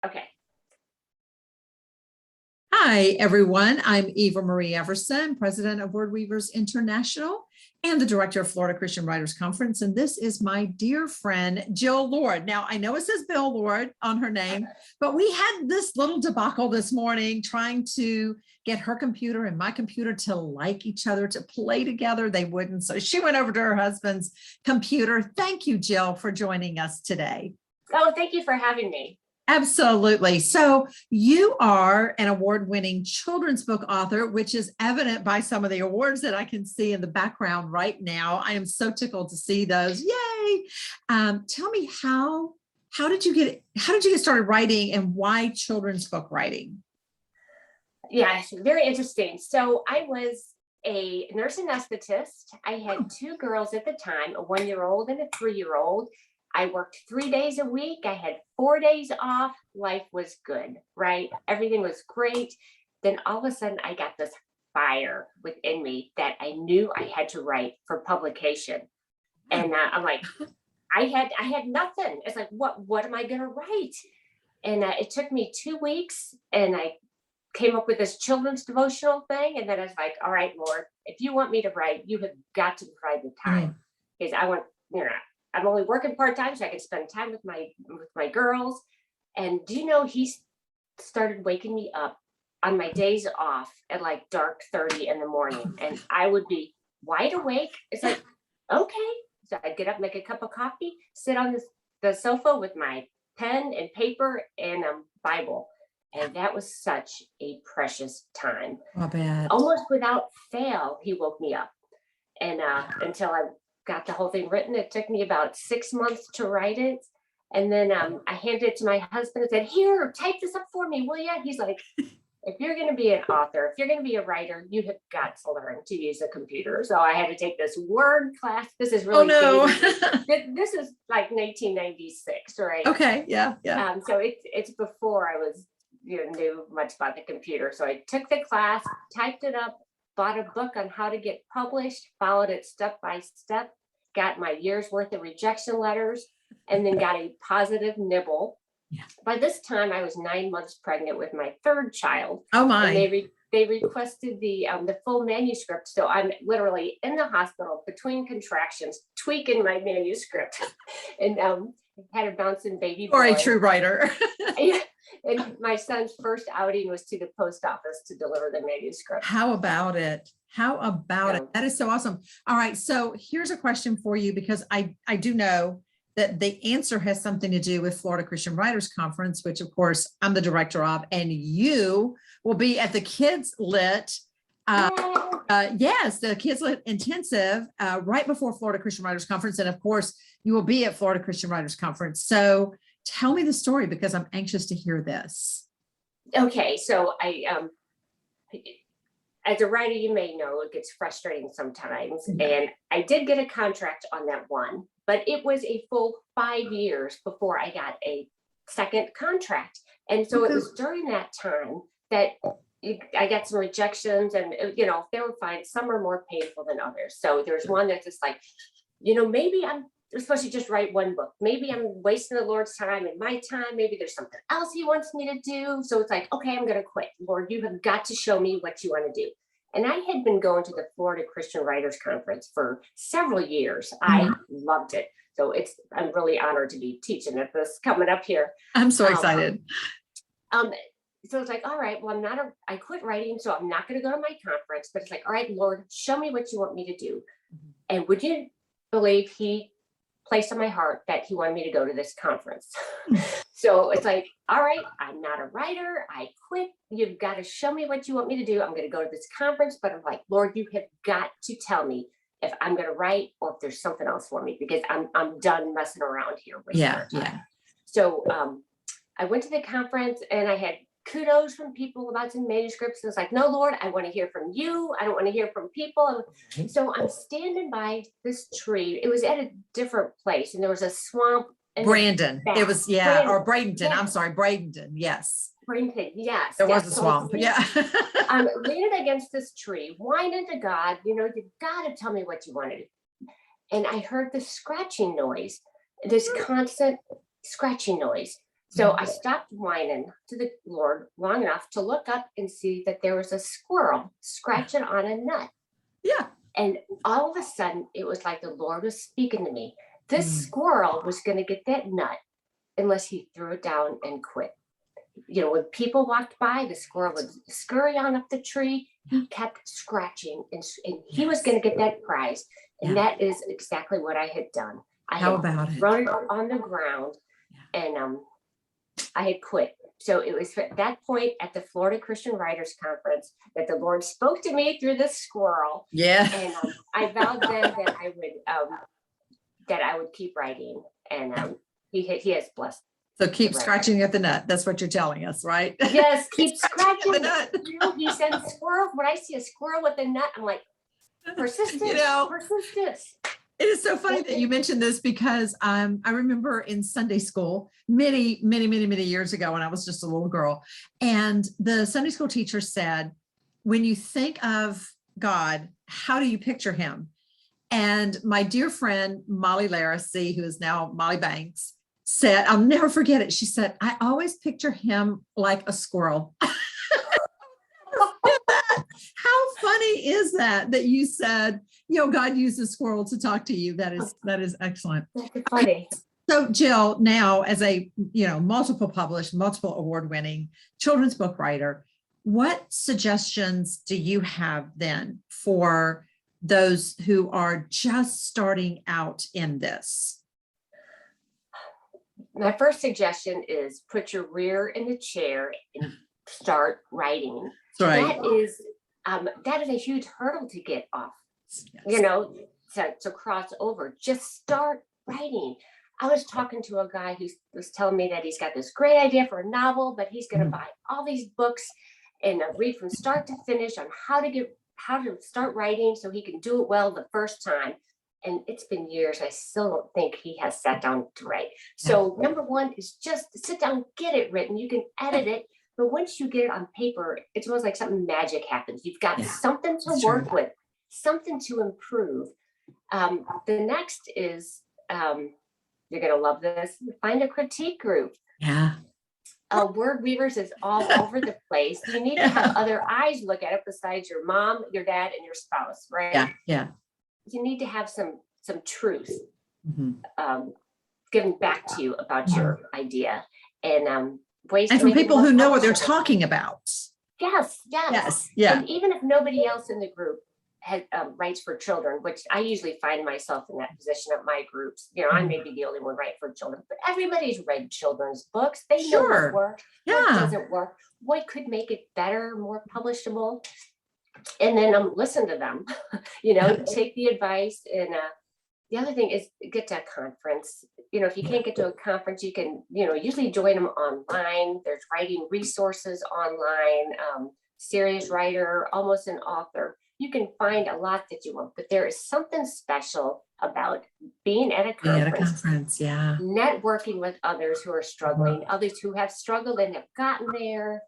Okay. Hi, everyone. I'm Eva Marie Everson, president of Word Weavers International and the director of Florida Christian Writers Conference. And this is my dear friend, Jill Lord. Now, I know it says Bill Lord on her name, but we had this little debacle this morning trying to get her computer and my computer to like each other, to play together. They wouldn't. So she went over to her husband's computer. Thank you, Jill, for joining us today. Oh, thank you for having me. Absolutely. So you are an award-winning children's book author, which is evident by some of the awards that I can see in the background right now. I am so tickled to see those. Yay. Tell me how did you get started writing and why children's book writing? Yeah, very interesting. So I was a nurse anesthetist. I had two girls at the time, a 1-year-old and a 3-year-old. I worked 3 days a week. I had 4 days off. Life was good, right? Everything was great. Then all of a sudden I got this fire within me that I knew I had to write for publication. And I'm like, I had nothing. It's like, what am I going to write? And it took me 2 weeks, and I came up with this children's devotional thing. And then I was like, all right, Lord, if you want me to write, you have got to provide the time, because I want, I'm only working part-time, so I could spend time with my girls. And do you know, he started waking me up on my days off at like dark 30 in the morning, and I would be wide awake. It's like, okay. So I'd get up, make a cup of coffee, sit on the sofa with my pen and paper and a Bible. And that was such a precious time. I bet. Almost without fail, he woke me up. And until I got the whole thing written, it took me about 6 months to write it. And then I handed it to my husband and said, here, type this up for me, will you? He's like, if you're going to be an author, if you're going to be a writer, you have got to learn to use a computer. So I had to take this Word class. This is really this is like 1996, right? Okay, yeah. So it's before I was knew much about the computer. So I took the class, typed it up, bought a book on how to get published, followed it step by step, got my year's worth of rejection letters, and then got a positive nibble. Yeah. By this time, I was 9 months pregnant with my third child. Oh my! And they requested the full manuscript, so I'm literally in the hospital between contractions, tweaking my manuscript, and had a bouncing baby boy. Or a true writer. And my son's first outing was to the post office to deliver the manuscript. How about it? That is so awesome. All right, so here's a question for you, because I do know that the answer has something to do with Florida Christian Writers Conference, which of course I'm the director of, and you will be at the Kids Lit. Yes, the Kids Lit Intensive right before Florida Christian Writers Conference. And of course, you will be at Florida Christian Writers Conference. So tell me the story, because I'm anxious to hear this. Okay, so I, as a writer, you may know it gets frustrating sometimes. And I did get a contract on that one, but it was a full 5 years before I got a second contract. And so it was during that time that I got some rejections, and they were fine. Some are more painful than others. So there's one that's just like, maybe I'm supposed to just write one book. Maybe I'm wasting the Lord's time and my time. Maybe there's something else he wants me to do. So it's like, okay, I'm going to quit. Lord, you have got to show me what you want to do. And I had been going to the Florida Christian Writers Conference for several years. I loved it. So I'm really honored to be teaching at this coming up here. I'm so excited. So it's like, all right, well, I quit writing, so I'm not going to go to my conference, but it's like, all right, Lord, show me what you want me to do. And would you believe he placed on my heart that he wanted me to go to this conference? So it's like, all right, I'm not a writer. I quit. You've got to show me what you want me to do. I'm going to go to this conference, but I'm like, Lord, you have got to tell me if I'm going to write or if there's something else for me, because I'm done messing around here. Yeah. So I went to the conference, and I had kudos from people about some manuscripts. And it's like, no, Lord, I want to hear from you. I don't want to hear from people. So I'm standing by this tree. It was at a different place, and there was a swamp. Brandon. It was, Brandon. Or Bradenton. Yeah. I'm sorry, Bradenton. Yes. Bradenton. Yes. There was a swamp. Yeah. I'm leaning against this tree, whining to God, you've got to tell me what you want to do. And I heard this scratching noise, this constant scratching noise. So I stopped whining to the Lord long enough to look up and see that there was a squirrel scratching on a nut. Yeah. And all of a sudden, it was like the Lord was speaking to me. This Mm. squirrel was going to get that nut unless he threw it down and quit. When people walked by, the squirrel would scurry on up the tree. He kept scratching, and he was going to get that prize. And Yeah. that is exactly what I had done. I How had about it? thrown it on the ground, and I had quit. So it was at that point at the Florida Christian Writers Conference that the Lord spoke to me through this squirrel. Yeah. And I vowed then that I would keep writing, and he has blessed. So keep scratching at the nut. That's what you're telling us, right? Yes, keep scratching the nut. He said squirrel. When I see a squirrel with a nut, I'm like, persistence, persistence. It is so funny that you mentioned this because I remember in Sunday school many years ago when I was just a little girl, and the Sunday school teacher said, when you think of God, how do you picture him? And my dear friend, Molly Laracy, who is now Molly Banks, said, I'll never forget it. She said, I always picture him like a squirrel. How funny is that you said, God used a squirrel to talk to you? That is excellent. That's funny. So Jill, now as a, multiple published, multiple award-winning children's book writer, what suggestions do you have then for those who are just starting out in this? My first suggestion is put your rear in the chair and start writing. Right. That is a huge hurdle to get off. Yes. To cross over. Just start writing. I was talking to a guy who was telling me that he's got this great idea for a novel, but he's going to buy all these books and read from start to finish on how to start writing so he can do it well the first time. And it's been years. I still don't think he has sat down to write. So number one is just sit down, get it written. You can edit it, but once you get it on paper, it's almost like something magic happens. You've got something to work with, something to improve. The next is, you're going to love this. Find a critique group. Yeah. Word Weavers is all over the place. You need to have other eyes look at it besides your mom, your dad, and your spouse, right? Yeah. Yeah. You need to have some truth given back to you about your idea, and ways and to from make people who know what they're talking about. Yes. Yeah. And even if nobody else in the group writes for children, which I usually find myself in that position at my groups. I may be the only one writing for children, but everybody's read children's books. They know what works, what doesn't work, what could make it better, more publishable. And then listen to them, take the advice. And the other thing is get to a conference. If you can't get to a conference, you can, usually join them online. There's writing resources online, serious writer, almost an author. You can find a lot that you want, but there is something special about being at a conference, networking with others who are struggling, others who have struggled and have gotten there.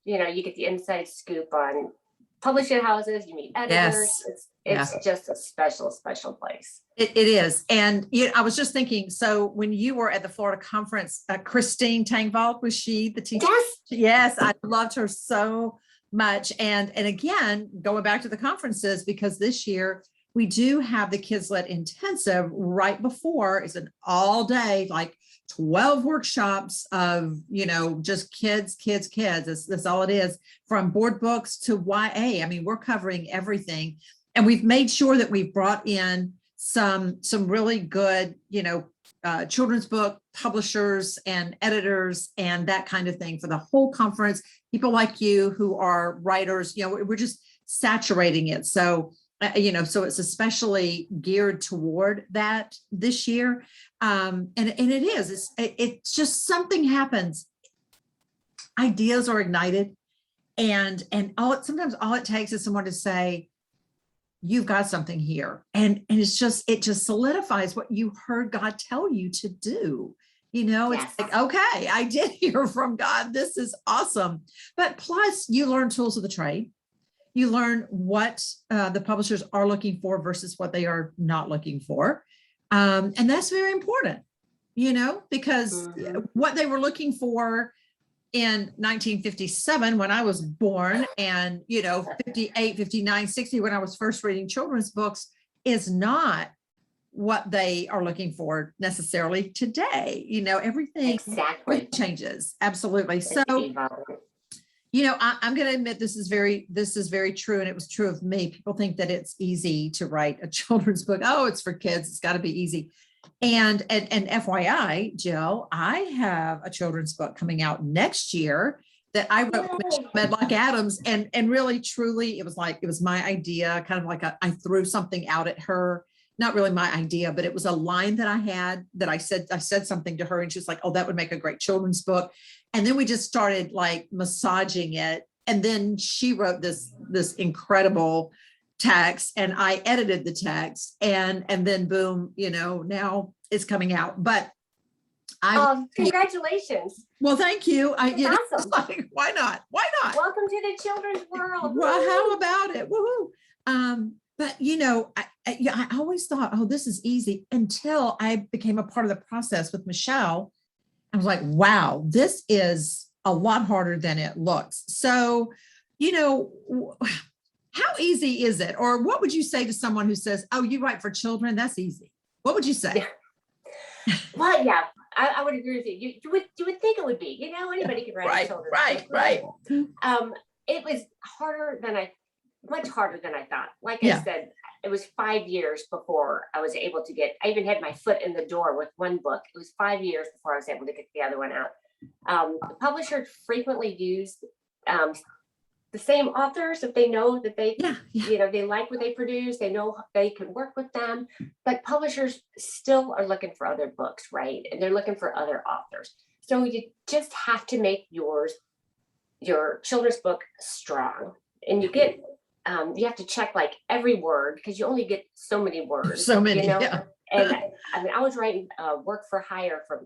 You get the inside scoop on publishing houses, you meet editors. It's just a special place. It is. And I was just thinking, so when you were at the Florida conference, Christine Tangvald, was she the teacher? Yes, I loved her so much. And again, going back to the conferences, because this year we do have the Kids-Led Intensive right before. It's an all day, like 12 workshops of, just kids. That's all it is, from board books to YA. I mean, we're covering everything. And we've made sure that we've brought in some really good, children's book publishers and editors and that kind of thing for the whole conference. People like you who are writers, we're just saturating it. So, so it's especially geared toward that this year. And it is, it's just something happens. Ideas are ignited, and sometimes all it takes is someone to say, you've got something here. And it just solidifies what you heard God tell you to do. It's like, okay, I did hear from God. This is awesome. But plus you learn tools of the trade. You learn what the publishers are looking for versus what they are not looking for. And that's very important. because Mhm. what they were looking for in 1957 when I was born, and 58, 59, 60 when I was first reading children's books, is not what they are looking for necessarily today. Everything Exactly. changes. Absolutely. So, It's evolving. I'm going to admit this is very true. And it was true of me. People think that it's easy to write a children's book. Oh, it's for kids. It's got to be easy. And FYI, Jill, I have a children's book coming out next year that I wrote with Yay. Medlock Adams. And really, truly, it was my idea, kind of like I threw something out at her. Not really my idea, but it was a line that I had that I said something to her, and she was like, "Oh, that would make a great children's book." And then we just started like massaging it. And then she wrote this incredible text, and I edited the text, and then boom, now it's coming out. But Congratulations. well, thank you. That's It's awesome. like, why not? Why not? Welcome to the children's world. Well, Woo. how about it? Woohoo. But I always thought, oh, this is easy, until I became a part of the process with Michelle. I was like, wow, this is a lot harder than it looks. So, how easy is it? Or what would you say to someone who says, oh, you write for children? That's easy. What would you say? Well, yeah, I would agree with you. You would think it would be. Anybody can write a children's book. Right. It was much harder than I thought. Like I Yeah. said, it was 5 years before I was able to I even had my foot in the door with one book. It was 5 years before I was able to get the other one out. The publishers frequently use the same authors if they know that they, they like what they produce, they know they can work with them, but publishers still are looking for other books, right? And they're looking for other authors. So you just have to make your children's book strong, and you have to check like every word, because you only get so many words. So many, yeah. And I was writing work for hire for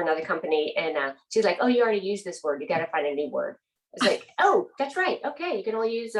another company, and she's like, "Oh, you already used this word. You got to find a new word." It's like, "Oh, that's right. Okay, you can only use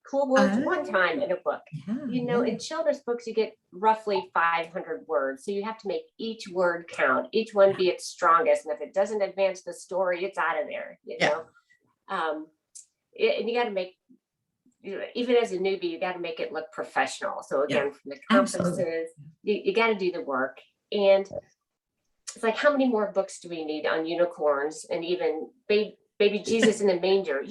cool words one time in a book." In children's books, you get roughly 500 words, so you have to make each word count, each one be its strongest, and if it doesn't advance the story, it's out of there. And you got to make, even as a newbie, you got to make it look professional. So again, from the conferences, you got to do the work. And it's like, how many more books do we need on unicorns and even baby Jesus in the manger?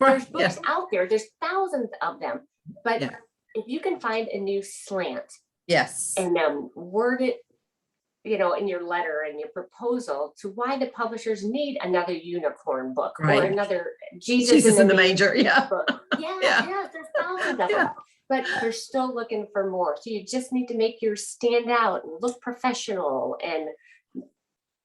There's books out there. There's thousands of them. But if you can find a new slant, and word it, in your letter and your proposal to why the publishers need another unicorn book or another Jesus in the manger book. There's thousands of them, but they're still looking for more. So you just need to make yours stand out and look professional and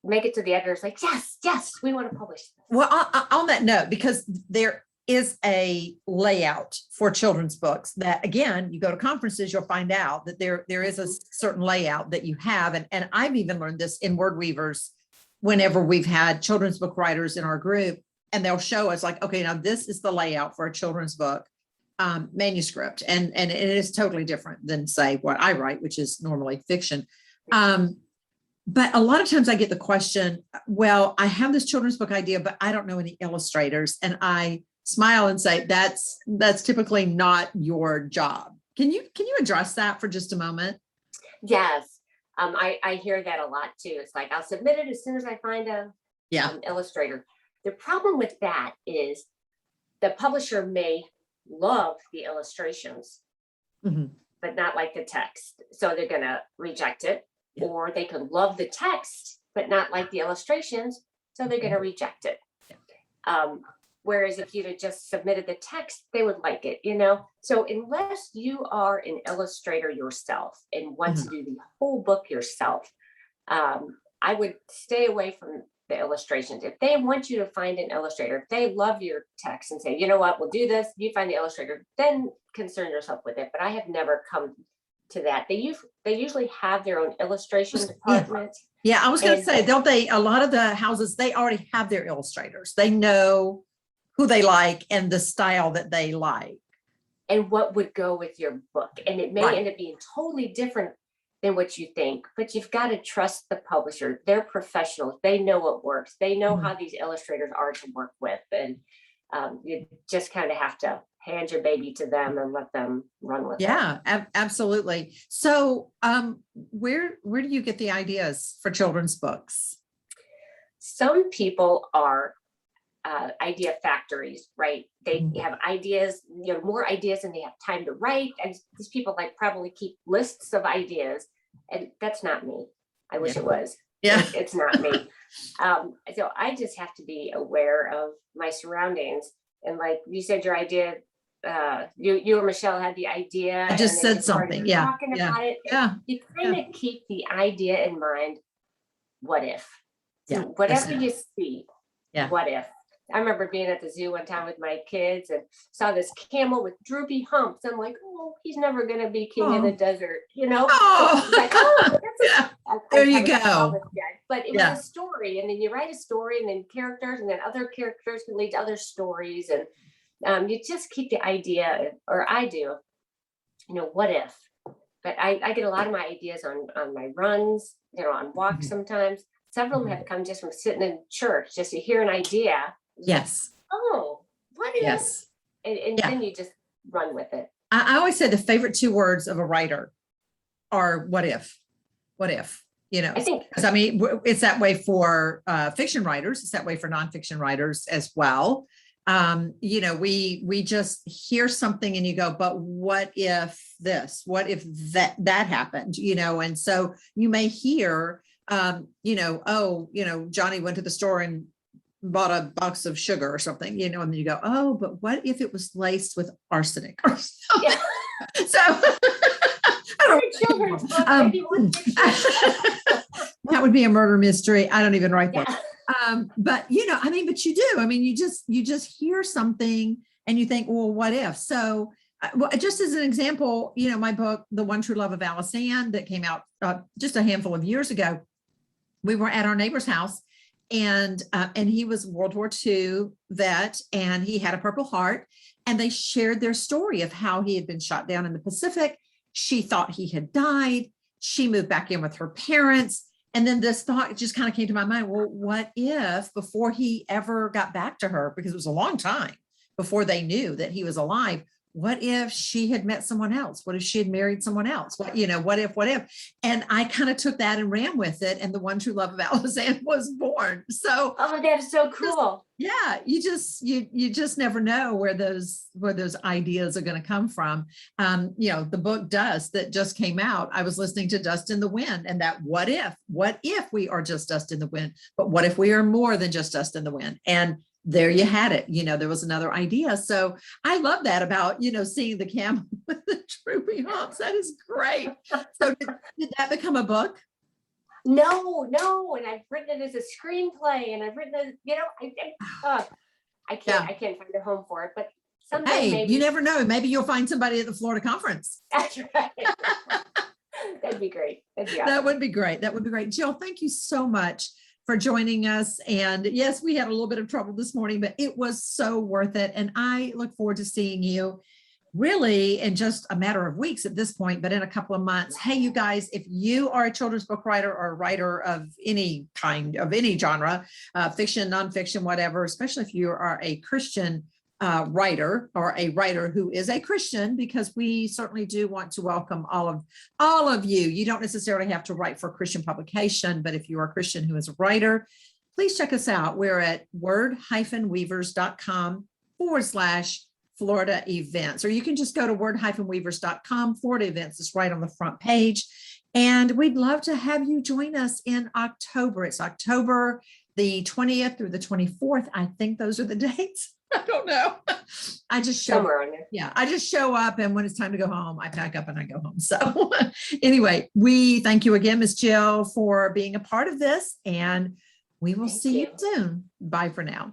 make it to the editors like, yes, we want to publish this. Well, on that note, because there is a layout for children's books that, again, you go to conferences, you'll find out that there is a certain layout that you have. And I've even learned this in Word Weavers whenever we've had children's book writers in our group, and they'll show us like, okay, now this is the layout for a children's book manuscript. And it is totally different than, say, what I write, which is normally fiction. But a lot of times I get the question, well, I have this children's book idea, but I don't know any illustrators. And I smile and say, that's typically not your job. Can you address that for just a moment? Yes. I hear that a lot too. It's like, I'll submit it as soon as I find an illustrator. The problem with that is the publisher may love the illustrations, but not like the text. So they're going to reject it. Or they could love the text, but not like the illustrations. So they're going to reject it. Whereas if you'd have just submitted the text, they would like it, So unless you are an illustrator yourself and want to do the whole book yourself, I would stay away from the illustrations. If they want you to find an illustrator, if they love your text and say, you know what, we'll do this, you find the illustrator, then concern yourself with it. But I have never come to that. They usually have their own illustration department. Yeah, I was going to say, don't they? A lot of the houses, they already have their illustrators. They know who they like and the style that they like, and what would go with your book. And it may end up being totally different than what you think. But you've got to trust the publisher. They're professionals. They know what works. They know Mhm. how these illustrators are to work with. And you just kind of have to hand your baby to them and let them run with it. Yeah, absolutely. So, where do you get the ideas for children's books? Some people are idea factories, right? They Mhm. have ideas, more ideas than they have time to write. And these people like probably keep lists of ideas, and that's not me. I wish Yeah. it was. Yeah. It's not me. So I just have to be aware of my surroundings. And like you said, your idea, you or Michelle had the idea, I and just then said you started something. Yeah. talking Yeah. about it. Yeah. You Yeah. kind of keep the idea in mind. What if? So Yeah. whatever you see, Yeah. what if? I remember being at the zoo one time with my kids and saw this camel with droopy humps. I'm like, oh, he's never going to be king of the Oh. desert, So I was like, oh, Oh. that's Yeah. I There you haven't saw go. this yet. But it was Yeah. a story, and then you write a story, and then characters, and then other characters can lead to other stories, and you just keep the idea, or I do. What if? But I get a lot of my ideas on my runs, on walks Mhm. sometimes. Several of them Mhm. have come just from sitting in church, just to hear an idea. It's like, Yes. oh, what if? Yes. And Yeah. then you just run with it. I always say the favorite two words of a writer are what if? What if? I think, Because I mean, it's that way for fiction writers. It's that way for nonfiction writers as well. We just hear something and you go, but what if this? What if that happened? And so you may hear, Johnny went to the store and bought a box of sugar or something, and then you go, oh, but what if it was laced with arsenic or something? yeah. So I don't A children's book, um, maybe one fiction. that would be a murder mystery. I don't even write those. Yeah. But but you do. I mean, you just hear something and you think, well, what if? So, just as an example, my book, The One True Love of Alice Ann, that came out just a handful of years ago. We were at our neighbor's house, and he was World War II vet, and he had a Purple Heart, and they shared their story of how he had been shot down in the Pacific. She thought he had died. She moved back in with her parents. And then this thought just kind of came to my mind. Well, what if before he ever got back to her, because it was a long time before they knew that he was alive, what if she had met someone else? What if she had married someone else? What if? And I kind of took that and ran with it. And The One True Love of Alice Ann was born. So, Oh, that's so cool. yeah, you just never know where those ideas are going to come from. The book Dust that just came out, I was listening to Dust in the Wind, and that what if we are just dust in the wind, but what if we are more than just dust in the wind? And there you had it. There was another idea. So I love that about, seeing the camel with the droopy humps. That is great. So did that become a book? No, and I've written it as a screenplay, and I've written it, I can't find a home for it, but someday Hey, maybe. you never know. Maybe you'll find somebody at the Florida conference. That's right. That'd be great. That'd be awesome. That would be great. That would be great. Jill, thank you so much for joining us. And yes, we had a little bit of trouble this morning, but it was so worth it. And I look forward to seeing you really in just a matter of weeks at this point, but in a couple of months. Hey, you guys, if you are a children's book writer or a writer of any kind, of any genre, fiction, nonfiction, whatever, especially if you are a Christian writer or a writer who is a Christian, because we certainly do want to welcome all of you. You don't necessarily have to write for a Christian publication, but if you are a Christian who is a writer, please check us out. We're at word-weavers.com/Florida events, or you can just go to word-weavers.com Florida events. It's right on the front page. And we'd love to have you join us in October. It's October the 20th through the 24th. I think those are the dates. I don't know. I just show Somewhere on there. Yeah, I just show up, and when it's time to go home, I pack up and I go home. So anyway, we thank you again, Ms. Jill, for being a part of this, and we will see you soon. Bye for now.